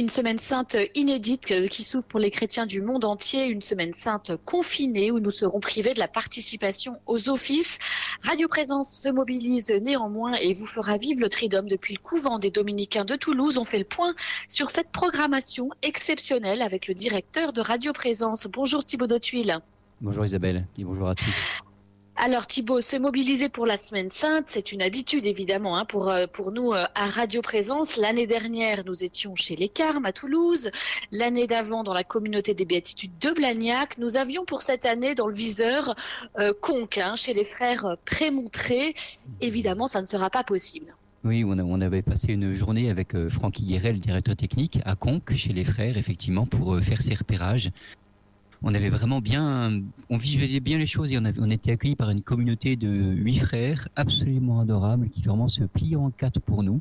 Une semaine sainte inédite qui s'ouvre pour les chrétiens du monde entier, une semaine sainte confinée où nous serons privés de la participation aux offices. Radio Présence se mobilise néanmoins et vous fera vivre le Triduum depuis le couvent des Dominicains de Toulouse. On fait le point sur cette programmation exceptionnelle avec le directeur de Radio Présence. Bonjour Thibaut d'Autuile. Bonjour Isabelle et bonjour à tous. Alors Thibaut, se mobiliser pour la Semaine Sainte, c'est une habitude évidemment pour nous à Radio Présence. L'année dernière, nous étions chez les Carmes à Toulouse. L'année d'avant, dans la communauté des Béatitudes de Blagnac. Nous avions pour cette année dans le viseur Conques, chez les frères Prémontré. Évidemment, ça ne sera pas possible. Oui, on avait passé une journée avec Francky Guéret, le directeur technique, à Conques, chez les frères, effectivement, pour faire ses repérages. On avait vraiment on visualisait bien les choses et on était accueillis par une communauté de 8 frères absolument adorables qui vraiment se plient en 4 pour nous.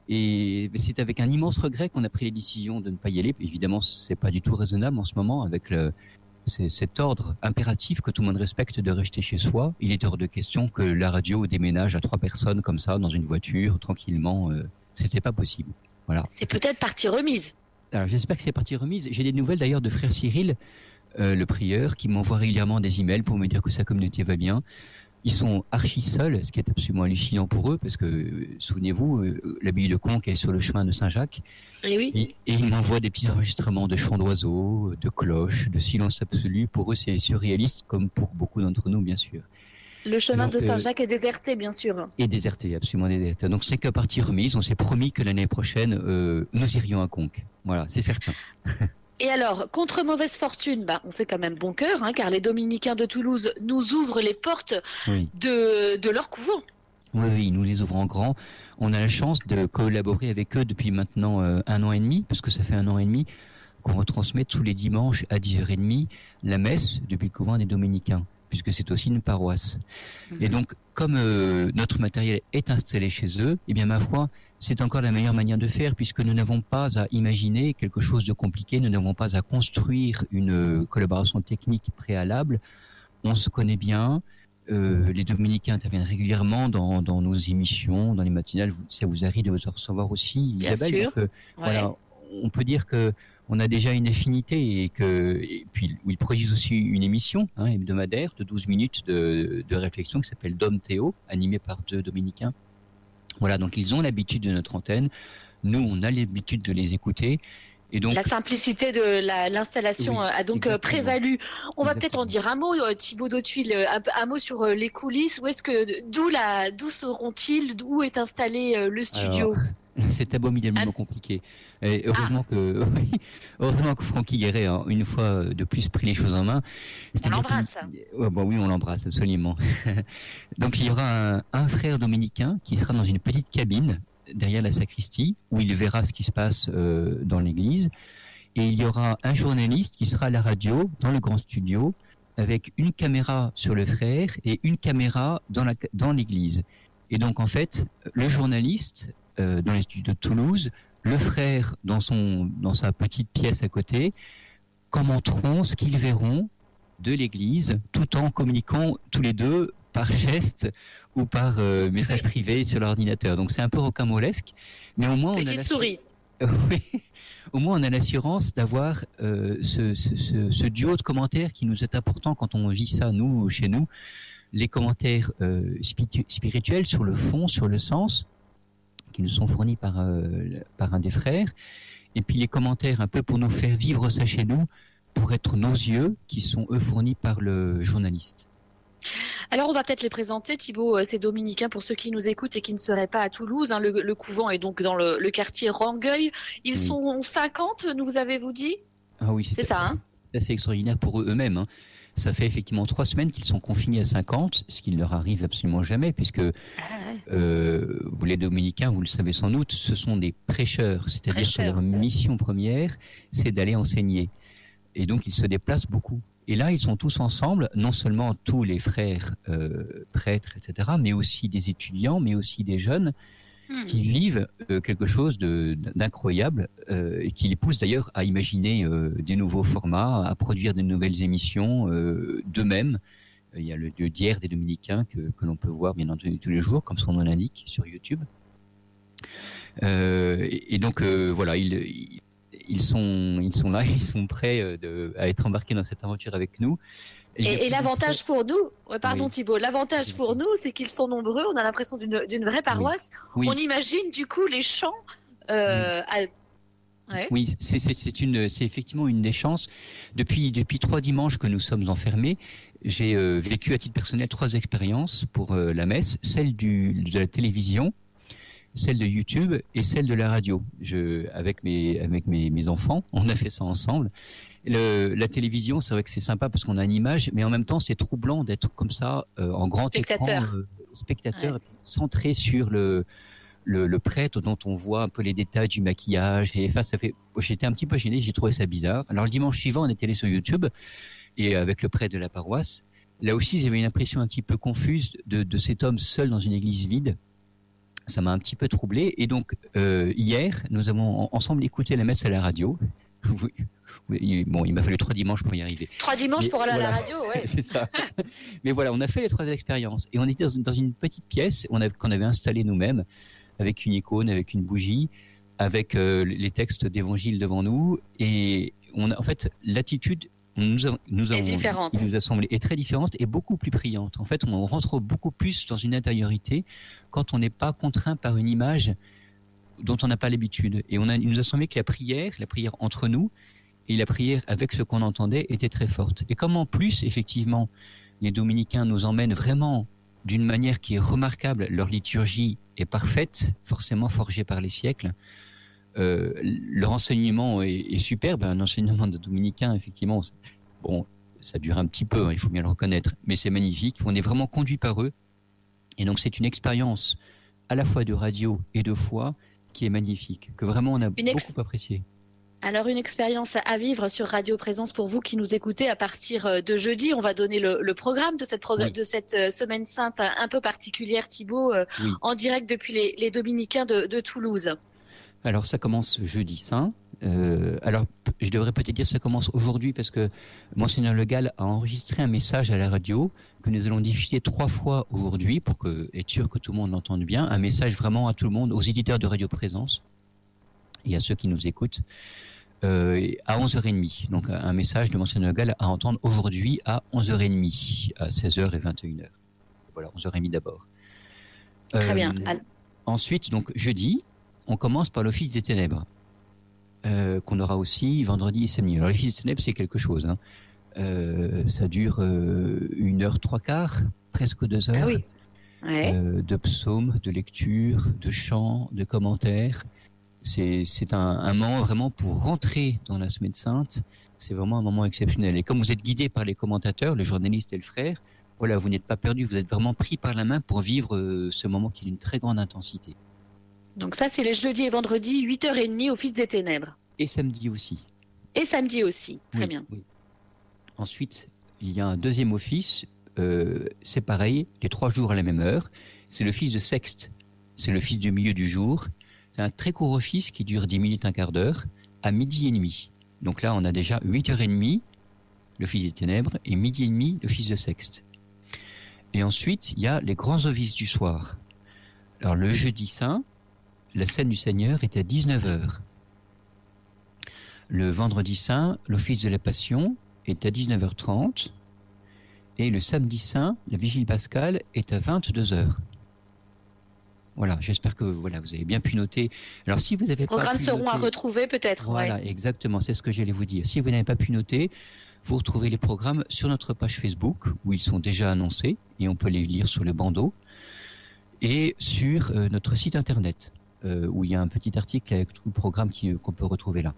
Et c'est avec un immense regret qu'on a pris la décision de ne pas y aller. Évidemment, c'est pas du tout raisonnable en ce moment avec cet ordre impératif que tout le monde respecte de rester chez soi. Il est hors de question que la radio déménage à 3 personnes comme ça dans une voiture tranquillement. C'était pas possible. Voilà. C'est peut-être partie remise. Alors j'espère que c'est partie remise. J'ai des nouvelles d'ailleurs de frère Cyril, le prieur, qui m'envoie régulièrement des emails pour me dire que sa communauté va bien. Ils sont archi seuls, ce qui est absolument hallucinant pour eux, parce que, souvenez-vous, l'abbaye de Conques est sur le chemin de Saint-Jacques. Et oui. Et ils m'envoient des petits enregistrements de chants d'oiseaux, de cloches, de silence absolu. Pour eux, c'est surréaliste, comme pour beaucoup d'entre nous, bien sûr. Le chemin de Saint-Jacques est déserté, bien sûr. Et déserté, absolument déserté. Donc c'est que partie remise. On s'est promis que l'année prochaine, nous irions à Conques. Voilà, c'est certain. Et alors, contre mauvaise fortune, on fait quand même bon cœur, car les Dominicains de Toulouse nous ouvrent les portes de leur couvent. Oui, ils nous les ouvrent en grand. On a la chance de collaborer avec eux depuis maintenant 1 an et demi, parce que ça fait 1 an et demi qu'on retransmet tous les dimanches à 10h30 la messe depuis le couvent des Dominicains, puisque c'est aussi une paroisse. Et donc, comme notre matériel est installé chez eux, eh bien, ma foi, c'est encore la meilleure manière de faire, puisque nous n'avons pas à imaginer quelque chose de compliqué, nous n'avons pas à construire une collaboration technique préalable. On se connaît bien, les Dominicains interviennent régulièrement dans nos émissions, dans les matinales, ça vous arrive de vous recevoir aussi, Isabelle. Bien sûr. Donc, voilà, on peut dire que on a déjà une affinité et puis ils produisent aussi une émission hebdomadaire de 12 minutes de réflexion qui s'appelle Dom Théo, animée par 2 Dominicains. Voilà, donc ils ont l'habitude de notre antenne. Nous, on a l'habitude de les écouter. Et donc, la simplicité de l'installation a donc prévalu. On va peut-être en dire un mot, Thibaut d'Autuile, un mot sur les coulisses. D'où seront-ils, où est installé le studio? Alors, c'est abominablement compliqué. Et heureusement que Francky Guéret a une fois de plus pris les choses en main. On l'embrasse. Oui, on l'embrasse absolument. Donc il y aura un frère dominicain qui sera dans une petite cabine derrière la sacristie où il verra ce qui se passe dans l'église. Et il y aura un journaliste qui sera à la radio dans le grand studio avec une caméra sur le frère et une caméra dans l'église. Et donc en fait, le journaliste dans les studios de Toulouse, le frère dans sa petite pièce à côté, commenteront ce qu'ils verront de l'église, tout en communiquant tous les deux par geste ou par message privé sur l'ordinateur. Donc c'est un peu rocambolesque, mais au moins on a l'assurance d'avoir ce duo de commentaires qui nous est important quand on vit ça chez nous, les commentaires spirituels sur le fond, sur le sens, qui nous sont fournis par un des frères, et puis les commentaires un peu pour nous faire vivre ça chez nous, pour être nos yeux, qui sont eux fournis par le journaliste. Alors on va peut-être les présenter, Thibaut, ces Dominicains, pour ceux qui nous écoutent et qui ne seraient pas à Toulouse. Le couvent est donc dans le quartier Rangueil. Ils sont 50, nous avez-vous dit? Ah oui, c'est ça. C'est assez extraordinaire pour eux-mêmes. Ça fait effectivement 3 semaines qu'ils sont confinés à 50, ce qui ne leur arrive absolument jamais, puisque vous les Dominicains, vous le savez sans doute, ce sont des prêcheurs, c'est-à-dire que leur mission première, c'est d'aller enseigner. Et donc ils se déplacent beaucoup. Et là, ils sont tous ensemble, non seulement tous les frères prêtres, etc., mais aussi des étudiants, mais aussi des jeunes qui vivent quelque chose d'incroyable et qui les pousse d'ailleurs à imaginer des nouveaux formats, à produire de nouvelles émissions d'eux-mêmes. Il y a le Dière des Dominicains que l'on peut voir bien entendu tous les jours, comme son nom l'indique, sur YouTube. Et donc voilà, ils ils sont là, ils sont prêts à être embarqués dans cette aventure avec nous. Et l'avantage pour nous, Thibaut, l'avantage pour nous, c'est qu'ils sont nombreux, on a l'impression d'une vraie paroisse. Oui. On imagine du coup les chants. Oui, c'est effectivement une des chances. Depuis 3 dimanches que nous sommes enfermés, j'ai vécu à titre personnel 3 expériences pour la messe, celle de la télévision, celle de YouTube et celle de la radio. Avec mes enfants, on a fait ça ensemble. La télévision, c'est vrai que c'est sympa parce qu'on a une image, mais en même temps, c'est troublant d'être comme ça en grand spectateur, centré sur le prêtre dont on voit un peu les détails du maquillage. Et j'étais un petit peu gêné, j'ai trouvé ça bizarre. Alors le dimanche suivant, on était allé sur YouTube et avec le prêtre de la paroisse. Là aussi, j'avais une impression un petit peu confuse de cet homme seul dans une église vide. Ça m'a un petit peu troublé. Et donc, hier, nous avons ensemble écouté la messe à la radio. Bon, il m'a fallu 3 dimanches pour y arriver. 3 dimanches pour aller à la radio, ouais. C'est ça. Mais voilà, on a fait les 3 expériences. Et on était dans une petite pièce qu'on avait installée nous-mêmes, avec une icône, avec une bougie, avec les textes d'évangile devant nous. Et en fait, l'attitude différente. Il nous a semblé est très différente et beaucoup plus priante. En fait, on rentre beaucoup plus dans une intériorité quand on n'est pas contraint par une image dont on n'a pas l'habitude. Et il nous a semblé que la prière entre nous et la prière avec ce qu'on entendait était très forte. Et comme en plus, effectivement, les dominicains nous emmènent vraiment d'une manière qui est remarquable, leur liturgie est parfaite, forcément forgée par les siècles. Leur enseignement est superbe, un enseignement de dominicain, effectivement. Bon, ça dure un petit peu, il faut bien le reconnaître, mais c'est magnifique. On est vraiment conduit par eux. Et donc, c'est une expérience à la fois de radio et de foi qui est magnifique, que vraiment on a beaucoup apprécié. Alors, une expérience à vivre sur Radio Présence pour vous qui nous écoutez à partir de jeudi. On va donner le programme de cette Semaine Sainte un peu particulière, Thibaut, en direct depuis les Dominicains de Toulouse. Alors, ça commence jeudi saint. Alors, je devrais peut-être dire que ça commence aujourd'hui parce que Monseigneur Le Gall a enregistré un message à la radio que nous allons diffuser 3 fois aujourd'hui pour être sûr que tout le monde l'entende bien. Un message vraiment à tout le monde, aux éditeurs de Radio Présence et à ceux qui nous écoutent. À 11h30. Donc un message de Monseigneur Le Gall à entendre aujourd'hui à 11h30, à 16h et 21h. Voilà, 11h30 d'abord. Très bien. Ensuite, donc jeudi, on commence par l'Office des Ténèbres, qu'on aura aussi vendredi et samedi. Alors l'Office des Ténèbres, c'est quelque chose. Ça dure 1h 3/4, presque 2 heures. Ah oui. Ouais. De psaumes, de lectures, de chants, de commentaires. C'est un moment vraiment pour rentrer dans la Semaine Sainte. C'est vraiment un moment exceptionnel. Et comme vous êtes guidé par les commentateurs, le journaliste et le frère, voilà, vous n'êtes pas perdu, vous êtes vraiment pris par la main pour vivre ce moment qui est d'une très grande intensité. Donc ça, c'est les jeudis et vendredis, 8h30, Office des Ténèbres. Et samedi aussi. Et samedi aussi, très bien. Oui. Ensuite, il y a un deuxième office, c'est pareil, les 3 jours à la même heure. C'est l'office de sexte, c'est l'office du milieu du jour. C'est un très court office qui dure 10 minutes, un quart d'heure, à 12h30. Donc là, on a déjà 8h30, l'office des ténèbres, et 12h30, l'office de sexte. Et ensuite, il y a les grands offices du soir. Alors le jeudi saint, la scène du Seigneur est à 19h. Le vendredi saint, l'office de la Passion est à 19h30. Et le samedi saint, la vigile pascale est à 22h. Voilà, j'espère que vous avez bien pu noter. Alors, si vous n'avez pas pu noter... Les programmes seront à retrouver peut-être. Voilà, exactement, c'est ce que j'allais vous dire. Si vous n'avez pas pu noter, vous retrouvez les programmes sur notre page Facebook, où ils sont déjà annoncés, et on peut les lire sur le bandeau, et sur notre site internet, où il y a un petit article avec tout le programme qu'on peut retrouver là.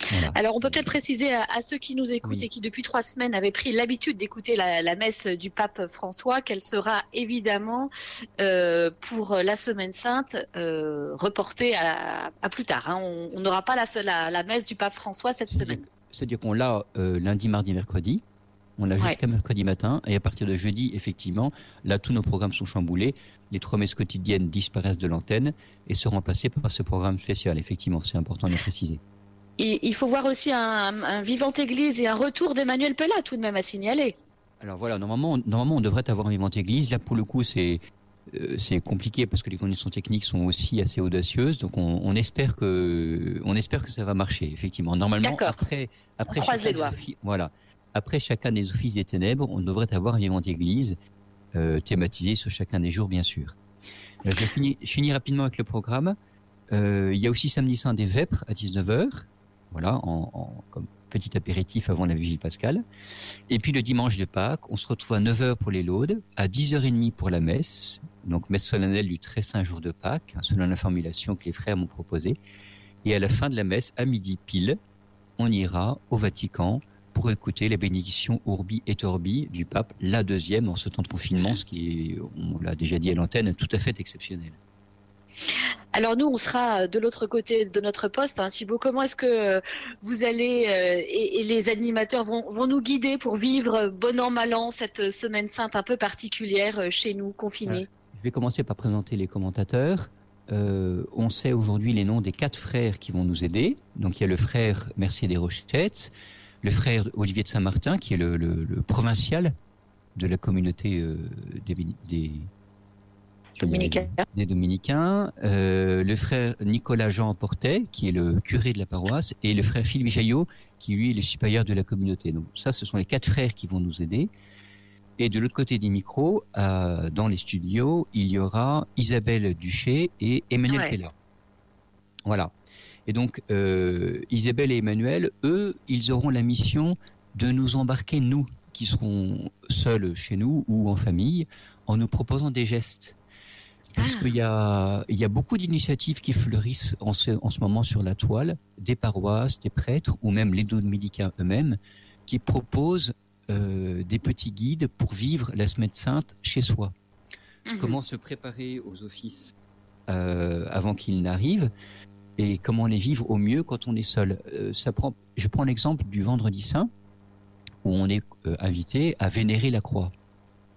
Voilà. Alors, on peut peut-être préciser à ceux qui nous écoutent et qui, depuis 3 semaines, avaient pris l'habitude d'écouter la messe du pape François, qu'elle sera évidemment, pour la Semaine Sainte, reportée à plus tard. On n'aura pas la messe du pape François cette semaine. C'est-à-dire qu'on l'a lundi, mardi, mercredi. On l'a jusqu'à mercredi matin. Et à partir de jeudi, effectivement, là, tous nos programmes sont chamboulés. Les 3 messes quotidiennes disparaissent de l'antenne et seront remplacées par ce programme spécial. Effectivement, c'est important de le préciser. Et il faut voir aussi un Vivante Église et un retour d'Emmanuel Pella tout de même à signaler. Alors voilà, normalement on devrait avoir un Vivante Église. Là pour le coup c'est c'est compliqué parce que les conditions techniques sont aussi assez audacieuses. Donc on espère que ça va marcher. Effectivement, normalement après on croise les doigts. Voilà. Après chacun des offices des ténèbres, on devrait avoir un vivant d'église thématisé sur chacun des jours, bien sûr. Je finis rapidement avec le programme. Il y a aussi samedi saint des vêpres à 19h. Voilà, comme petit apéritif avant la vigile pascale. Et puis le dimanche de Pâques, on se retrouve à 9h pour les laudes, à 10h30 pour la messe, donc messe solennelle du très saint jour de Pâques, selon la formulation que les frères m'ont proposée. Et à la fin de la messe, à midi pile, on ira au Vatican pour écouter la bénédiction Urbi et Orbi du pape, la deuxième en ce temps de confinement, ce qui est, on l'a déjà dit à l'antenne, tout à fait exceptionnel. Alors nous, on sera de l'autre côté de notre poste. Thibaut, comment est-ce que vous allez et les animateurs vont nous guider pour vivre bon an, mal an cette semaine sainte un peu particulière chez nous, confinés? Je vais commencer par présenter les commentateurs. On sait aujourd'hui les noms des 4 frères qui vont nous aider. Donc il y a le frère Mercier des Rochettes, le frère Olivier de Saint-Martin, qui est le provincial de la communauté des Dominicains, le frère Nicolas Jean Portet, qui est le curé de la paroisse, et le frère Philippe Jaillot, qui lui est le supérieur de la communauté. Donc ça, ce sont les 4 frères qui vont nous aider. Et de l'autre côté des micros, dans les studios, il y aura Isabelle Duché et Emmanuel Pella. Voilà. Et donc, Isabelle et Emmanuel, eux, ils auront la mission de nous embarquer, nous, qui serons seuls chez nous ou en famille, en nous proposant des gestes. Parce qu'il y a beaucoup d'initiatives qui fleurissent en ce moment sur la toile, des paroisses, des prêtres, ou même les dominicains eux-mêmes, qui proposent des petits guides pour vivre la semaine sainte chez soi. Comment se préparer aux offices avant qu'ils n'arrivent, et comment les vivre au mieux quand on est seul. Je prends l'exemple du vendredi saint, où on est invité à vénérer la croix.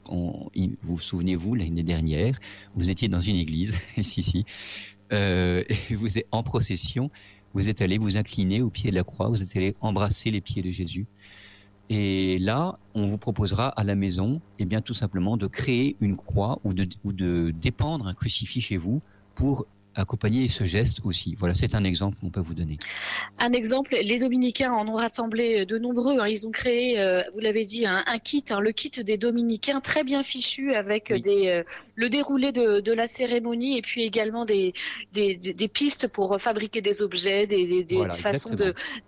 Vous souvenez-vous, l'année dernière, vous étiez dans une église, et vous êtes en procession, vous êtes allé vous incliner au pied de la croix, vous êtes allé embrasser les pieds de Jésus. Et là, on vous proposera à la maison, tout simplement de créer une croix ou de dépendre un crucifix chez vous pour accompagner ce geste aussi. Voilà, c'est un exemple qu'on peut vous donner. Un exemple, les Dominicains en ont rassemblé de nombreux. Ils ont créé, vous l'avez dit, un kit, le kit des Dominicains, très bien fichu avec le déroulé de la cérémonie et puis également des pistes pour fabriquer des objets, des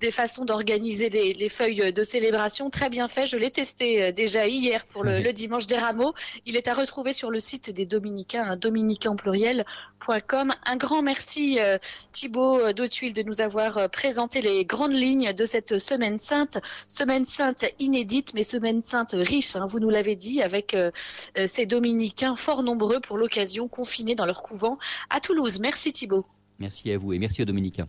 façons d'organiser les feuilles de célébration. Très bien fait. Je l'ai testé déjà hier pour le dimanche des Rameaux. Il est à retrouver sur le site des Dominicains, dominicainpluriel.com. Un grand merci Thibaut d'Hauthuile de nous avoir présenté les grandes lignes de cette semaine sainte inédite, mais semaine sainte riche, vous nous l'avez dit, avec ces dominicains fort nombreux pour l'occasion, confinés dans leur couvent à Toulouse. Merci Thibaut. Merci à vous et merci aux dominicains.